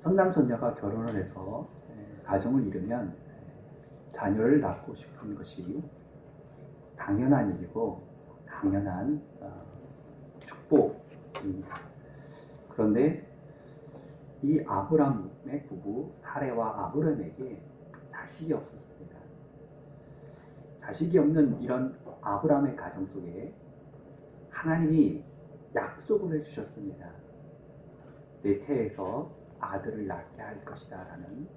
선남선녀가 결혼을 해서 가정을 이루면 자녀를 낳고 싶은 것이 당연한 일이고 당연한 축복입니다. 그런데 이 아브람의 부부 사레와 아브람에게 자식이 없었습니다. 자식이 없는 이런 아브람의 가정 속에 하나님이 약속을 해주셨습니다. 내 태에서 아들을 낳게 할 것이다 라는.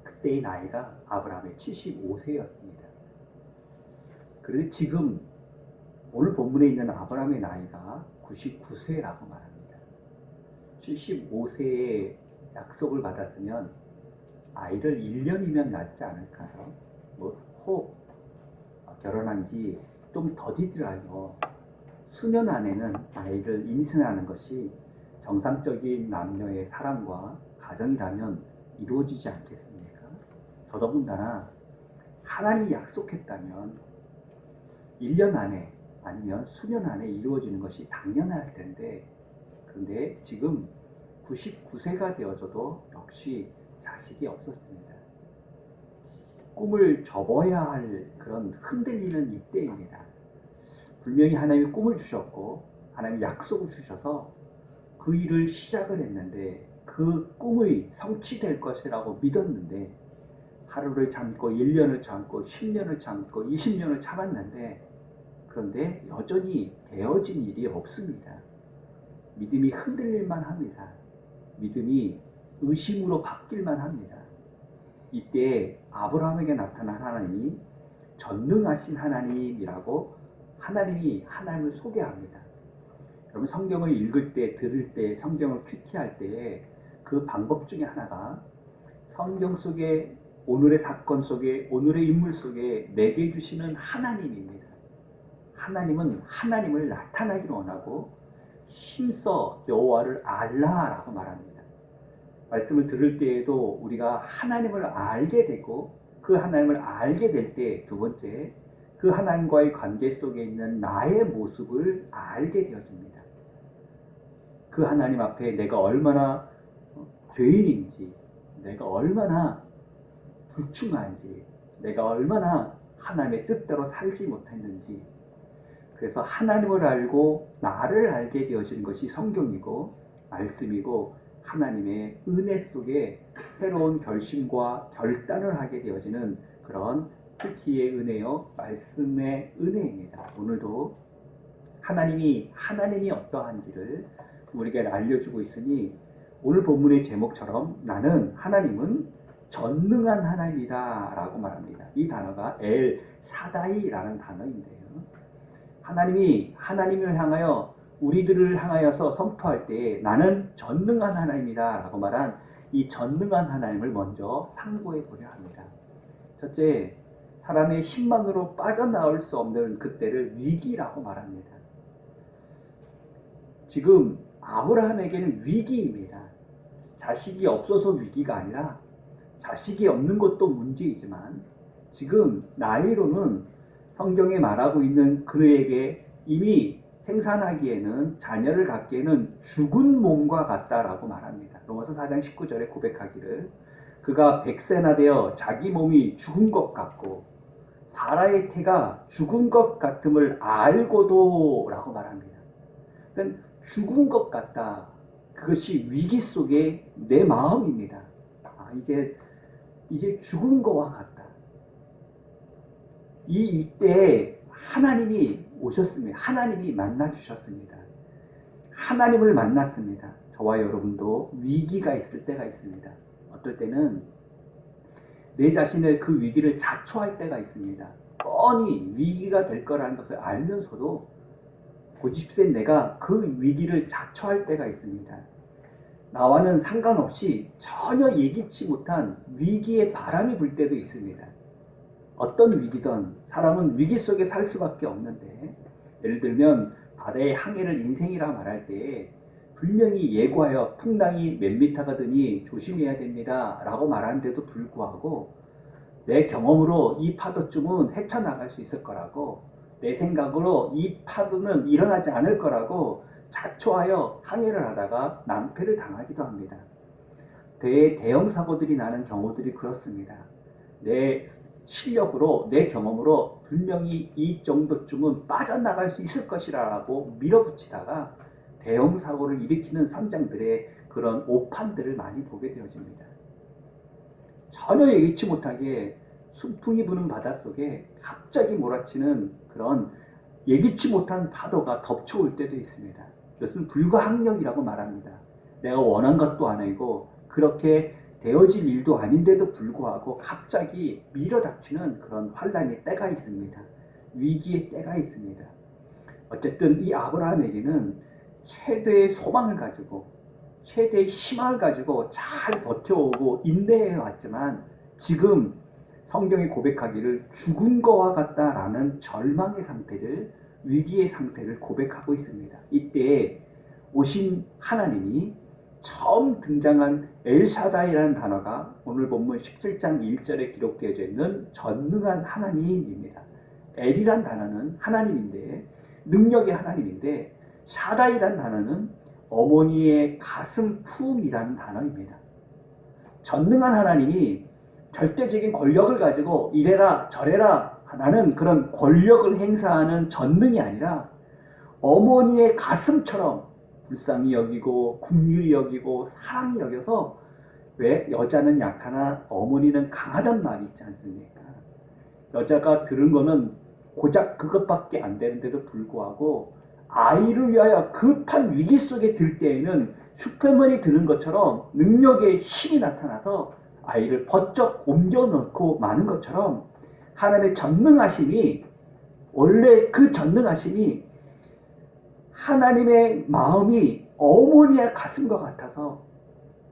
그때의 나이가 아브람의 75세였습니다. 그런데 지금 오늘 본문에 있는 아브람의 나이가 99세라고 말합니다. 75세에 약속을 받았으면 아이를 1년이면 낳지 않을까 해서 결혼한 지 좀 더디더라도 수년 안에는 아이를 임신하는 것이 정상적인 남녀의 사랑과 가정이라면 이루어지지 않겠습니까? 더더군다나 하나님이 약속했다면 1년 안에 아니면 수년 안에 이루어지는 것이 당연할 텐데, 그런데 지금 99세가 되어져도 역시 자식이 없었습니다. 꿈을 접어야 할 그런 흔들리는 이때입니다. 분명히 하나님이 꿈을 주셨고 하나님이 약속을 주셔서 그 일을 시작을 했는데 그 꿈이 성취될 것이라고 믿었는데 하루를 참고 1년을 참고 10년을 참고 20년을 참았는데 그런데 여전히 되어진 일이 없습니다. 믿음이 흔들릴만 합니다. 믿음이 의심으로 바뀔만 합니다. 이때 아브라함에게 나타난 하나님이 전능하신 하나님이라고 하나님이 하나님을 소개합니다. 여러분 성경을 읽을 때, 들을 때, 성경을 큐티할 때에 그 방법 중에 하나가 성경 속에 오늘의 사건 속에 오늘의 인물 속에 내게 주시는 하나님입니다. 하나님은 하나님을 나타나기를 원하고 힘써 여호와를 알라라고 말합니다. 말씀을 들을 때에도 우리가 하나님을 알게 되고 그 하나님을 알게 될 때 두 번째 그 하나님과의 관계 속에 있는 나의 모습을 알게 되어집니다. 그 하나님 앞에 내가 얼마나 죄인인지, 내가 얼마나 불충한지, 내가 얼마나 하나님의 뜻대로 살지 못했는지, 그래서 하나님을 알고 나를 알게 되어지는 것이 성경이고 말씀이고 하나님의 은혜 속에 새로운 결심과 결단을 하게 되어지는 그런 큐티의 은혜요 말씀의 은혜입니다. 오늘도 하나님이 어떠한지를 우리에게 알려주고 있으니 오늘 본문의 제목처럼 나는 하나님은 전능한 하나님이다 라고 말합니다. 이 단어가 엘 샤다이라는 단어인데요. 하나님을 향하여 우리들을 향하여서 선포할 때 나는 전능한 하나님이다 라고 말한 이 전능한 하나님을 먼저 상고해 보려 합니다. 첫째, 사람의 힘만으로 빠져나올 수 없는 그때를 위기라고 말합니다. 지금 아브라함에게는 위기입니다. 자식이 없어서 위기가 아니라 자식이 없는 것도 문제이지만 지금 나이로는 성경에 말하고 있는 그에게 이미 생산하기에는 자녀를 갖기에는 죽은 몸과 같다라고 말합니다. 로마서 4장 19절에 고백하기를 그가 100세나 되어 자기 몸이 죽은 것 같고 사라의 태가 죽은 것 같음을 알고도 라고 말합니다. 그러니까 죽은 것 같다. 그것이 위기 속에 내 마음입니다. 이제 죽은 것과 같다. 이때에 하나님이 오셨습니다. 하나님이 만나주셨습니다. 하나님을 만났습니다. 저와 여러분도 위기가 있을 때가 있습니다. 어떨 때는 내 자신을 그 위기를 자초할 때가 있습니다. 뻔히 위기가 될 거라는 것을 알면서도 고집센 내가 그 위기를 자초할 때가 있습니다. 나와는 상관없이 전혀 예기치 못한 위기의 바람이 불 때도 있습니다. 어떤 위기든 사람은 위기 속에 살 수밖에 없는데 예를 들면 바다의 항해를 인생이라 말할 때 분명히 예고하여 풍랑이 몇 미터가 드니 조심해야 됩니다 라고 말하는데도 불구하고 내 경험으로 이 파도쯤은 헤쳐나갈 수 있을 거라고 내 생각으로 이 파도는 일어나지 않을 거라고 자초하여 항해를 하다가 낭패를 당하기도 합니다. 대형 사고들이 나는 경우들이 그렇습니다. 내 실력으로, 내 경험으로 분명히 이 정도쯤은 빠져나갈 수 있을 것이라고 밀어붙이다가 대형 사고를 일으키는 선장들의 그런 오판들을 많이 보게 되어집니다. 전혀 예기치 못하게 순풍이 부는 바닷속에 갑자기 몰아치는 그런 예기치 못한 파도가 덮쳐올 때도 있습니다. 이것은 불가항력이라고 말합니다. 내가 원한 것도 아니고 그렇게 되어질 일도 아닌데도 불구하고 갑자기 밀어닥치는 그런 환란의 때가 있습니다. 위기의 때가 있습니다. 어쨌든 이 아브라함에게는 최대의 소망을 가지고 최대의 희망을 가지고 잘 버텨오고 인내해 왔지만 지금 성경이 고백하기를 죽은 것과 같다라는 절망의 상태를, 위기의 상태를 고백하고 있습니다. 이때 오신 하나님이 처음 등장한 엘샤다이라는 단어가 오늘 본문 17장 1절에 기록되어져 있는 전능한 하나님입니다. 엘이란 단어는 하나님인데, 능력의 하나님인데, 샤다이란 단어는 어머니의 가슴 품이라는 단어입니다. 전능한 하나님이 절대적인 권력을 가지고 이래라 저래라 하는 그런 권력을 행사하는 전능이 아니라 어머니의 가슴처럼 불쌍히 여기고 긍휼히 여기고 사랑히 여겨서, 왜 여자는 약하나 어머니는 강하단 말이 있지 않습니까? 여자가 들은 거는 고작 그것밖에 안 되는데도 불구하고 아이를 위하여 급한 위기 속에 들 때에는 슈퍼맨이 드는 것처럼 능력의 힘이 나타나서 아이를 번쩍 옮겨놓고 마는 것처럼 하나님의 전능하심이, 원래 그 전능하심이 하나님의 마음이 어머니의 가슴과 같아서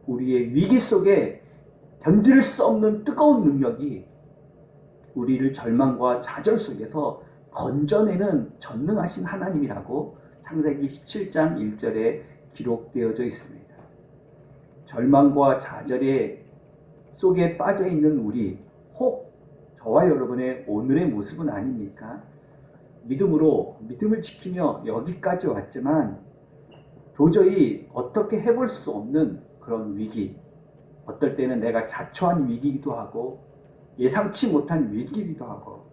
우리의 위기 속에 견딜 수 없는 뜨거운 능력이 우리를 절망과 좌절 속에서 건져내는 전능하신 하나님이라고 창세기 17장 1절에 기록되어져 있습니다. 절망과 좌절의 속에 빠져있는 우리, 혹 저와 여러분의 오늘의 모습은 아닙니까? 믿음을 지키며 여기까지 왔지만 도저히 어떻게 해볼 수 없는 그런 위기, 어떨 때는 내가 자초한 위기이기도 하고 예상치 못한 위기이기도 하고,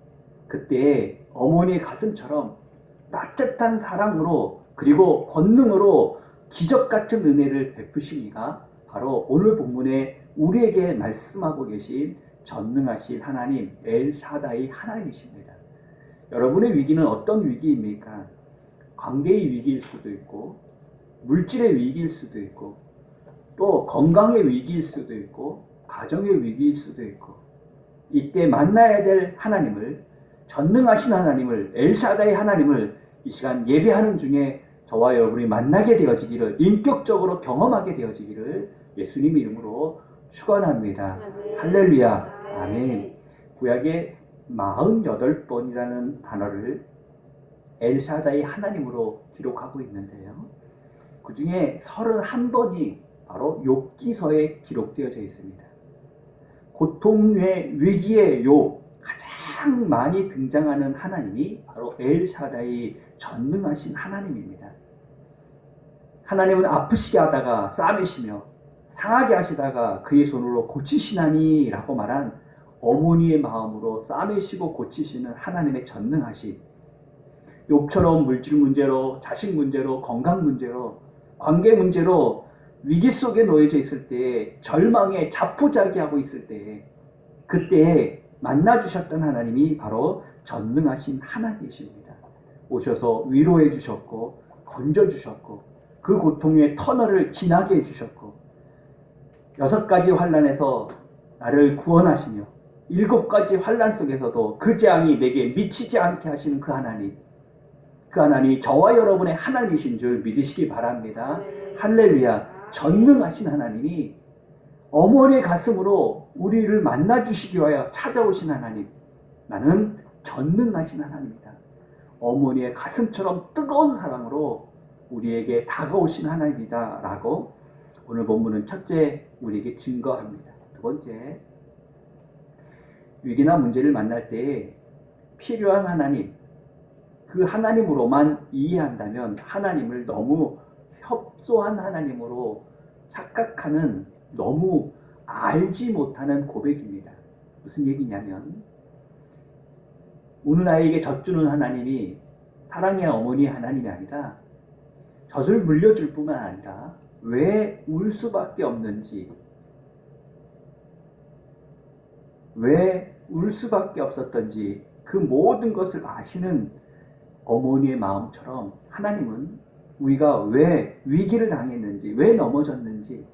그때 어머니의 가슴처럼 따뜻한 사랑으로 그리고 권능으로 기적 같은 은혜를 베푸시기가 바로 오늘 본문에 우리에게 말씀하고 계신 전능하신 하나님 엘샤다이 하나님이십니다. 여러분의 위기는 어떤 위기입니까? 관계의 위기일 수도 있고, 물질의 위기일 수도 있고, 또 건강의 위기일 수도 있고, 가정의 위기일 수도 있고, 이때 만나야 될 하나님을, 전능하신 하나님을, 엘샤다이 하나님을 이 시간 예배하는 중에 저와 여러분이 만나게 되어지기를, 인격적으로 경험하게 되어지기를 예수님 이름으로 축원합니다. 아멘. 할렐루야. 아멘. 구약의 48번이라는 단어를 엘샤다이 하나님으로 기록하고 있는데요. 그 중에 31번이 바로 욥기서에 기록되어져 있습니다. 고통의 위기의 욥, 가장 많이 등장하는 하나님이 바로 엘샤다이 전능하신 하나님입니다. 하나님은 아프시게 하다가 싸매시며 상하게 하시다가 그의 손으로 고치시나니 라고 말한 어머니의 마음으로 싸매시고 고치시는 하나님의 전능하심, 욥처럼 물질 문제로, 자식 문제로, 건강 문제로, 관계 문제로 위기 속에 놓여져 있을 때, 절망에 자포자기하고 있을 때, 그때에 만나주셨던 하나님이 바로 전능하신 하나님이십니다. 오셔서 위로해 주셨고 건져주셨고 그 고통의 터널을 지나게 해주셨고 6가지 환난에서 나를 구원하시며 7가지 환난 속에서도 그 재앙이 내게 미치지 않게 하시는 그 하나님이 저와 여러분의 하나님이신 줄 믿으시기 바랍니다. 할렐루야. 전능하신 하나님이 어머니의 가슴으로 우리를 만나주시기 위하여 찾아오신 하나님, 나는 전능하신 하나님이다. 어머니의 가슴처럼 뜨거운 사랑으로 우리에게 다가오신 하나님이다 라고 오늘 본문은 첫째 우리에게 증거합니다. 두 번째, 위기나 문제를 만날 때 필요한 하나님, 그 하나님으로만 이해한다면 하나님을 너무 협소한 하나님으로 착각하는 너무 알지 못하는 고백입니다. 무슨 얘기냐면 우는 아이에게 젖 주는 하나님이 사랑의 어머니 하나님이 아니라 젖을 물려줄 뿐만 아니라 왜 울 수밖에 없는지, 왜 울 수밖에 없었던지 그 모든 것을 아시는 어머니의 마음처럼 하나님은 우리가 왜 위기를 당했는지, 왜 넘어졌는지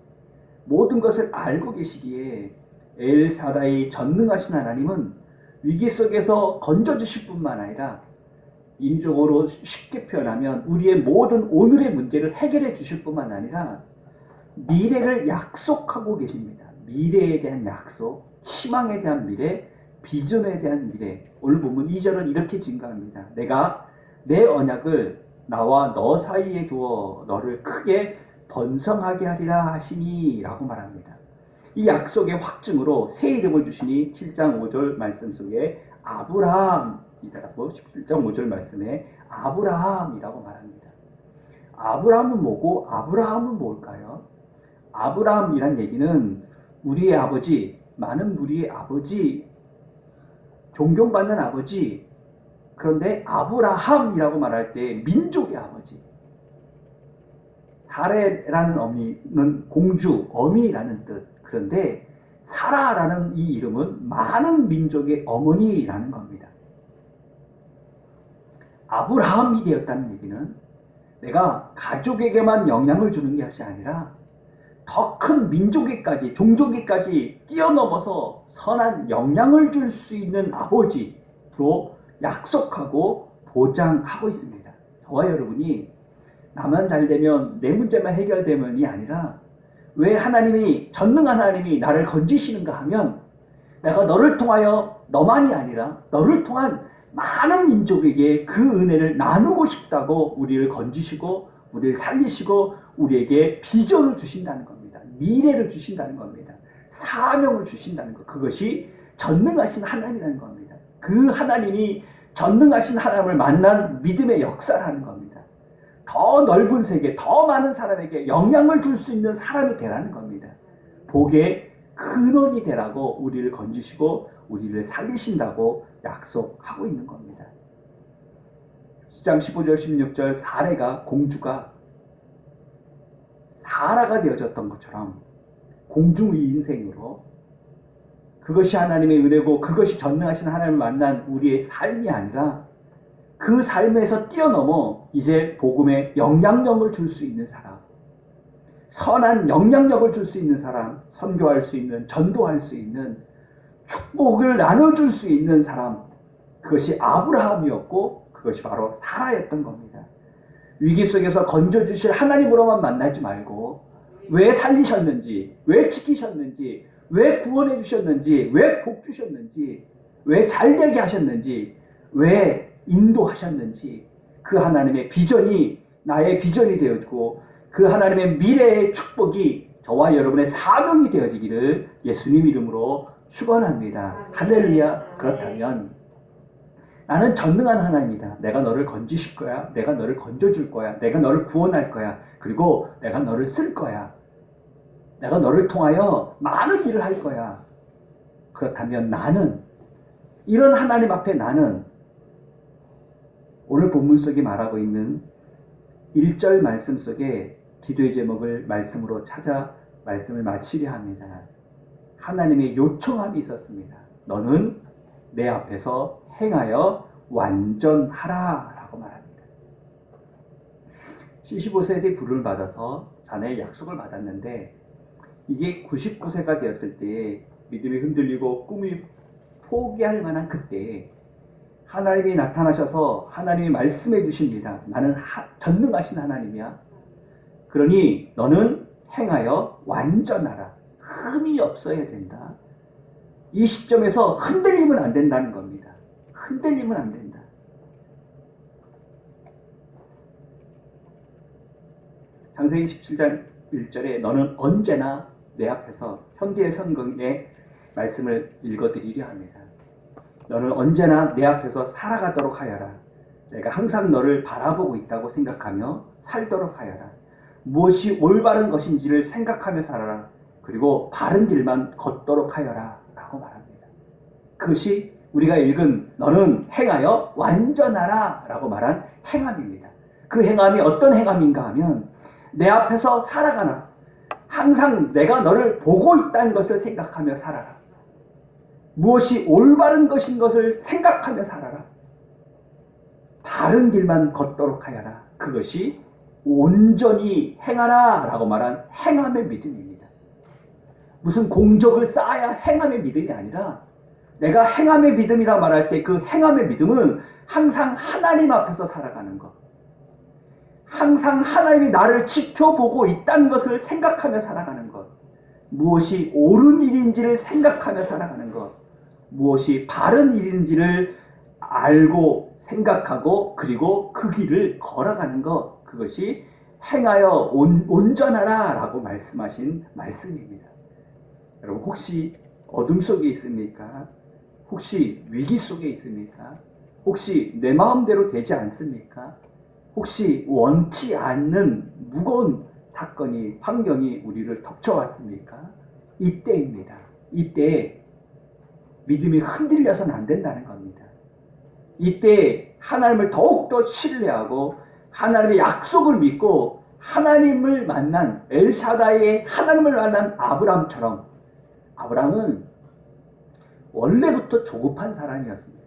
모든 것을 알고 계시기에 엘사다이 전능하신 하나님은 위기 속에서 건져주실 뿐만 아니라 인종으로 쉽게 표현하면 우리의 모든 오늘의 문제를 해결해 주실 뿐만 아니라 미래를 약속하고 계십니다. 미래에 대한 약속, 희망에 대한 미래, 비전에 대한 미래. 오늘 보면 2절은 이렇게 증가합니다. 내가 내 언약을 나와 너 사이에 두어 너를 크게 번성하게 하리라 하시니 라고 말합니다. 이 약속의 확증으로 새 이름을 주시니 7장 5절 말씀 속에 아브라함이라고 17장 5절 말씀에 아브라함이라고 말합니다. 아브라함은 뭐고 아브라함은 뭘까요? 아브라함이란 얘기는 우리의 아버지, 많은 무리의 아버지, 존경받는 아버지. 그런데 아브라함이라고 말할 때 민족의 아버지. 사레라는 어미는 공주, 어미라는 뜻. 그런데 사라라는 이 이름은 많은 민족의 어머니라는 겁니다. 아브라함이 되었다는 얘기는 내가 가족에게만 영향을 주는 것이 아니라 더 큰 민족에까지, 종족에까지 뛰어넘어서 선한 영향을 줄 수 있는 아버지로 약속하고 보장하고 있습니다. 저와 여러분이 나만 잘 되면 내 문제만 해결되면이 아니라 왜 하나님이, 전능한 하나님이 나를 건지시는가 하면 내가 너를 통하여 너만이 아니라 너를 통한 많은 민족에게 그 은혜를 나누고 싶다고 우리를 건지시고 우리를 살리시고 우리에게 비전을 주신다는 겁니다. 미래를 주신다는 겁니다. 사명을 주신다는 것. 그것이 전능하신 하나님이라는 겁니다. 그 하나님이 전능하신 하나님을 만난 믿음의 역사라는 겁니다. 더 넓은 세계, 더 많은 사람에게 영향을 줄 수 있는 사람이 되라는 겁니다. 복의 근원이 되라고 우리를 건지시고 우리를 살리신다고 약속하고 있는 겁니다. 10장 15절 16절 사레가 공주가 사라가 되어졌던 것처럼 공주의 인생으로 그것이 하나님의 은혜고 그것이 전능하신 하나님을 만난 우리의 삶이 아니라 그 삶에서 뛰어넘어 이제 복음에 영향력을 줄 수 있는 사람, 선한 영향력을 줄 수 있는 사람, 선교할 수 있는, 전도할 수 있는, 축복을 나눠줄 수 있는 사람, 그것이 아브라함이었고 그것이 바로 사라였던 겁니다. 위기 속에서 건져주실 하나님으로만 만나지 말고 왜 살리셨는지, 왜 지키셨는지, 왜 구원해 주셨는지, 왜 복 주셨는지, 왜 잘되게 하셨는지, 왜 인도하셨는지 그 하나님의 비전이 나의 비전이 되어지고 그 하나님의 미래의 축복이 저와 여러분의 사명이 되어지기를 예수님 이름으로 축원합니다. 할렐루야. 그렇다면 나는 전능한 하나님이다. 내가 너를 건지실 거야. 내가 너를 건져줄 거야. 내가 너를 구원할 거야. 그리고 내가 너를 쓸 거야. 내가 너를 통하여 많은 일을 할 거야. 그렇다면 나는, 이런 하나님 앞에 나는 오늘 본문 속에 말하고 있는 1절 말씀 속에 기도의 제목을 말씀으로 찾아 말씀을 마치려 합니다. 하나님의 요청함이 있었습니다. 너는 내 앞에서 행하여 완전하라 라고 말합니다. 75세의 부름을 받아서 자네의 약속을 받았는데 이게 99세가 되었을 때 믿음이 흔들리고 꿈이 포기할 만한 그때 하나님이 나타나셔서 하나님이 말씀해 주십니다. 나는 전능하신 하나님이야. 그러니 너는 행하여 완전하라. 흠이 없어야 된다. 이 시점에서 흔들리면 안 된다는 겁니다. 흔들리면 안 된다. 창세기 17장 1절에 너는 언제나 내 앞에서 현대의 성경의 말씀을 읽어드리려 합니다. 너는 언제나 내 앞에서 살아가도록 하여라. 내가 항상 너를 바라보고 있다고 생각하며 살도록 하여라. 무엇이 올바른 것인지를 생각하며 살아라. 그리고 바른 길만 걷도록 하여라 라고 말합니다. 그것이 우리가 읽은 너는 행하여 완전하라 라고 말한 행함입니다. 그 행함이 어떤 행함인가 하면 내 앞에서 살아가나 항상 내가 너를 보고 있다는 것을 생각하며 살아라. 무엇이 올바른 것인 것을 생각하며 살아라. 바른 길만 걷도록 하여라. 그것이 온전히 행하라 라고 말한 행함의 믿음입니다. 무슨 공적을 쌓아야 행함의 믿음이 아니라 내가 행함의 믿음이라 말할 때 그 행함의 믿음은 항상 하나님 앞에서 살아가는 것, 항상 하나님이 나를 지켜보고 있다는 것을 생각하며 살아가는 것, 무엇이 옳은 일인지를 생각하며 살아가는 것, 무엇이 바른 일인지를 알고 생각하고 그리고 그 길을 걸어가는 것, 그것이 행하여 온전하라 라고 말씀하신 말씀입니다. 여러분 혹시 어둠 속에 있습니까? 혹시 위기 속에 있습니까? 혹시 내 마음대로 되지 않습니까? 혹시 원치 않는 무거운 사건이, 환경이 우리를 덮쳐왔습니까? 이때입니다. 이때 믿음이 흔들려서는 안 된다는 겁니다. 이때 하나님을 더욱더 신뢰하고 하나님의 약속을 믿고 하나님을 만난 엘샤다이의 하나님을 만난 아브람처럼, 아브람은 원래부터 조급한 사람이었습니다.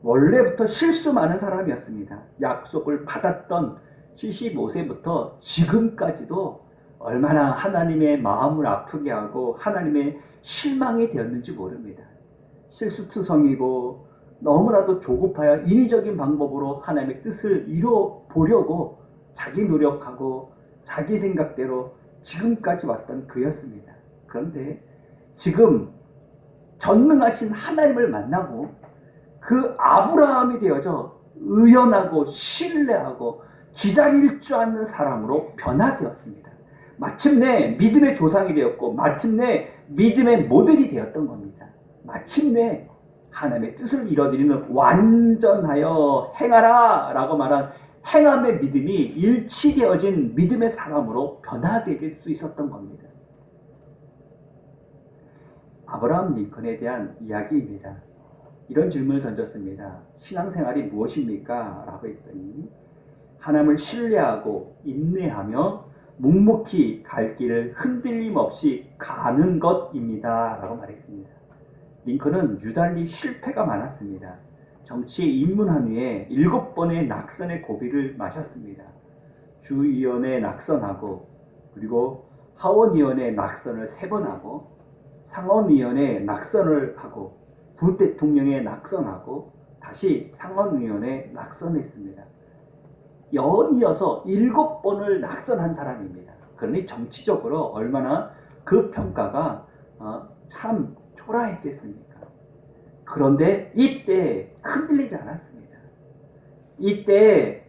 원래부터 실수 많은 사람이었습니다. 약속을 받았던 75세부터 지금까지도 얼마나 하나님의 마음을 아프게 하고 하나님의 실망이 되었는지 모릅니다. 실수투성이고 너무나도 조급하여 인위적인 방법으로 하나님의 뜻을 이루어 보려고 자기 노력하고 자기 생각대로 지금까지 왔던 그였습니다. 그런데 지금 전능하신 하나님을 만나고 그 아브라함이 되어져 의연하고 신뢰하고 기다릴 줄 아는 사람으로 변화되었습니다. 마침내 믿음의 조상이 되었고 마침내 믿음의 모델이 되었던 겁니다. 마침내 하나님의 뜻을 이뤄드리는 완전하여 행하라 라고 말한 행함의 믿음이 일치되어진 믿음의 사람으로 변화될 수 있었던 겁니다. 아브라함 링컨에 대한 이야기입니다. 이런 질문을 던졌습니다. 신앙생활이 무엇입니까? 라고 했더니 하나님을 신뢰하고 인내하며 묵묵히 갈 길을 흔들림 없이 가는 것입니다. 라고 말했습니다. 링컨은 유달리 실패가 많았습니다. 정치에 입문한 후에 7번의 낙선의 고비를 마셨습니다. 주의원에 낙선하고 그리고 하원의원에 낙선을 3번 하고 상원의원에 낙선을 하고 부대통령에 낙선하고 다시 상원의원에 낙선했습니다. 연이어서 7번을 낙선한 사람입니다. 그러니 정치적으로 얼마나 그 평가가 참 초라했겠습니까? 그런데 이때 흔들리지 않았습니다. 이때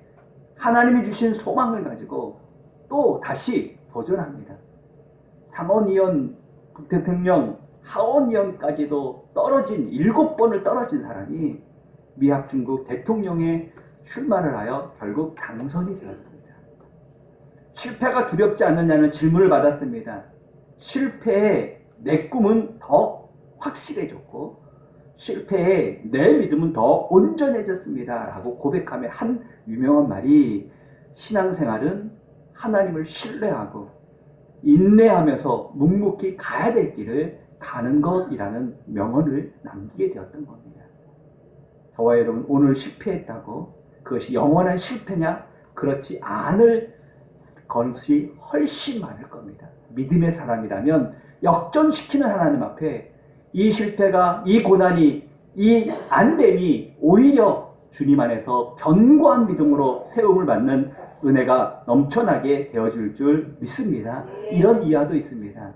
하나님이 주신 소망을 가지고 또 다시 도전합니다. 상원의원, 부대통령, 하원의원까지도 떨어진 7번을 떨어진 사람이 미합중국 대통령에 출마를 하여 결국 당선이 되었습니다. 실패가 두렵지 않느냐는 질문을 받았습니다. 실패에 내 꿈은 더 확실해졌고 실패에 내 믿음은 더 온전해졌습니다. 라고 고백하며 한 유명한 말이 신앙생활은 하나님을 신뢰하고 인내하면서 묵묵히 가야 될 길을 가는 것이라는 명언을 남기게 되었던 겁니다. 저와 여러분 오늘 실패했다고 그것이 영원한 실패냐? 그렇지 않을 것이 훨씬 많을 겁니다. 믿음의 사람이라면 역전시키는 하나님 앞에 이 실패가, 이 고난이, 이 안됨이 오히려 주님 안에서 견고한 믿음으로 세움을 받는 은혜가 넘쳐나게 되어줄 줄 믿습니다. 이런 이야도 있습니다.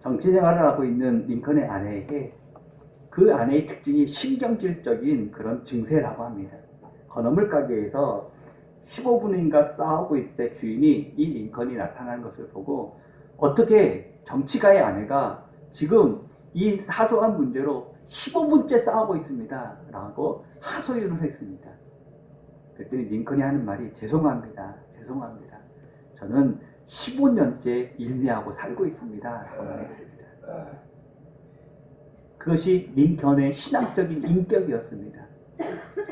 정치생활을 하고 있는 링컨의 아내에게 그 아내의 특징이 신경질적인 그런 증세라고 합니다. 건어물 가게에서 15분인가 싸우고 있을 때 주인이 이 링컨이 나타나는 것을 보고 어떻게 정치가의 아내가 지금 이 사소한 문제로 15분째 싸우고 있습니다. 라고 하소연을 했습니다. 그랬더니 링컨이 하는 말이 죄송합니다. 저는 15년째 인내하고 살고 있습니다. 라고 말했습니다. 그것이 링컨의 신앙적인 인격이었습니다.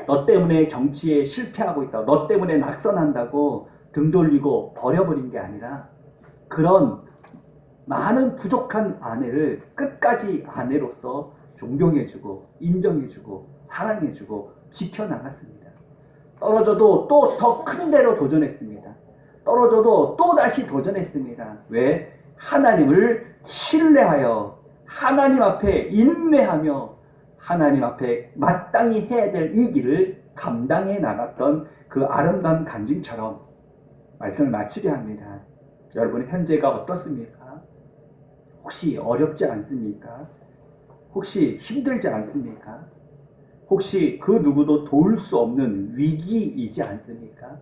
너 때문에 정치에 실패하고 있다, 너 때문에 낙선한다고 등 돌리고 버려버린 게 아니라 그런 많은 부족한 아내를 끝까지 아내로서 존경해주고 인정해주고 사랑해주고 지켜나갔습니다. 떨어져도 또 더 큰 데로 도전했습니다. 떨어져도 또 다시 도전했습니다. 왜? 하나님을 신뢰하여 하나님 앞에 인내하며 하나님 앞에 마땅히 해야 될 이 길을 감당해 나갔던 그 아름다운 간증처럼 말씀을 마치려 합니다. 여러분의 현재가 어떻습니까? 혹시 어렵지 않습니까? 혹시 힘들지 않습니까? 혹시 그 누구도 도울 수 없는 위기이지 않습니까?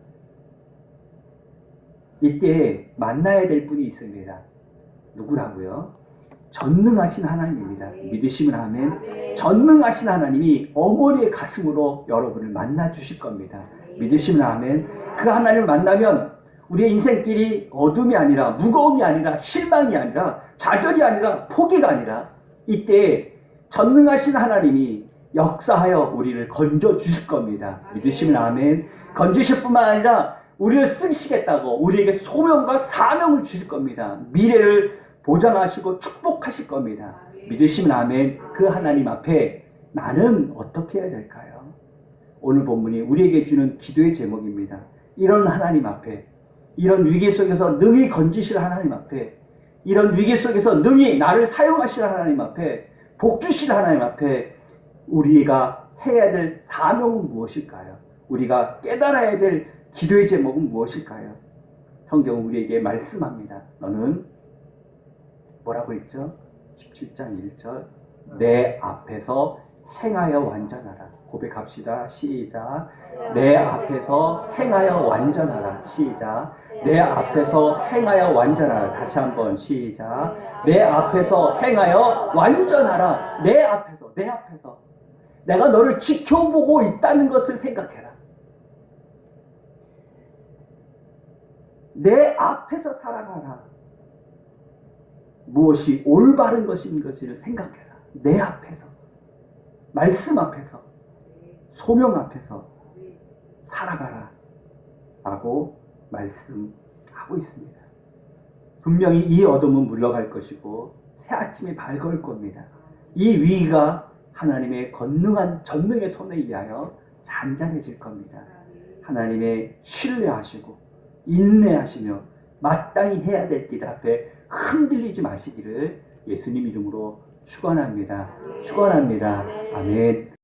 이때 만나야 될 분이 있습니다. 누구라고요? 전능하신 하나님입니다. 믿으시면 아멘. 전능하신 하나님이 어머니의 가슴으로 여러분을 만나 주실 겁니다. 믿으시면 아멘. 그 하나님을 만나면 우리의 인생길이 어둠이 아니라 무거움이 아니라 실망이 아니라 좌절이 아니라 포기가 아니라 이때 전능하신 하나님이 역사하여 우리를 건져 주실 겁니다. 믿으시면 아멘. 건지실 뿐만 아니라 우리를 쓰시겠다고 우리에게 소명과 사명을 주실 겁니다. 미래를 보장하시고 축복하실 겁니다. 믿으시면 아멘. 그 하나님 앞에 나는 어떻게 해야 될까요? 오늘 본문이 우리에게 주는 기도의 제목입니다. 이런 하나님 앞에, 이런 위기 속에서 능히 건지실 하나님 앞에, 이런 위기 속에서 능히 나를 사용하실 하나님 앞에, 복 주실 하나님 앞에 우리가 해야 될 사명은 무엇일까요? 우리가 깨달아야 될 기도의 제목은 무엇일까요? 성경은 우리에게 말씀합니다. 너는 뭐라고 했죠? 17장 1절 내 앞에서 행하여 완전하라. 고백합시다. 시작. 내 앞에서 행하여 완전하라. 시작. 내 앞에서 행하여 완전하라. 다시 한번 시작. 내 앞에서 행하여 완전하라. 내 앞에서, 내 앞에서. 내가 너를 지켜보고 있다는 것을 생각해라. 내 앞에서 살아가라. 무엇이 올바른 것인지를 생각해라. 내 앞에서, 말씀 앞에서, 소명 앞에서 살아가라 라고 말씀하고 있습니다. 분명히 이 어둠은 물러갈 것이고 새 아침이 밝을 겁니다. 이 위기가 하나님의 전능의 손에 의하여 잔잔해질 겁니다. 하나님의 신뢰하시고 인내하시며 마땅히 해야 될 길 앞에 흔들리지 마시기를 예수님 이름으로 축원합니다. 축원합니다. 아멘.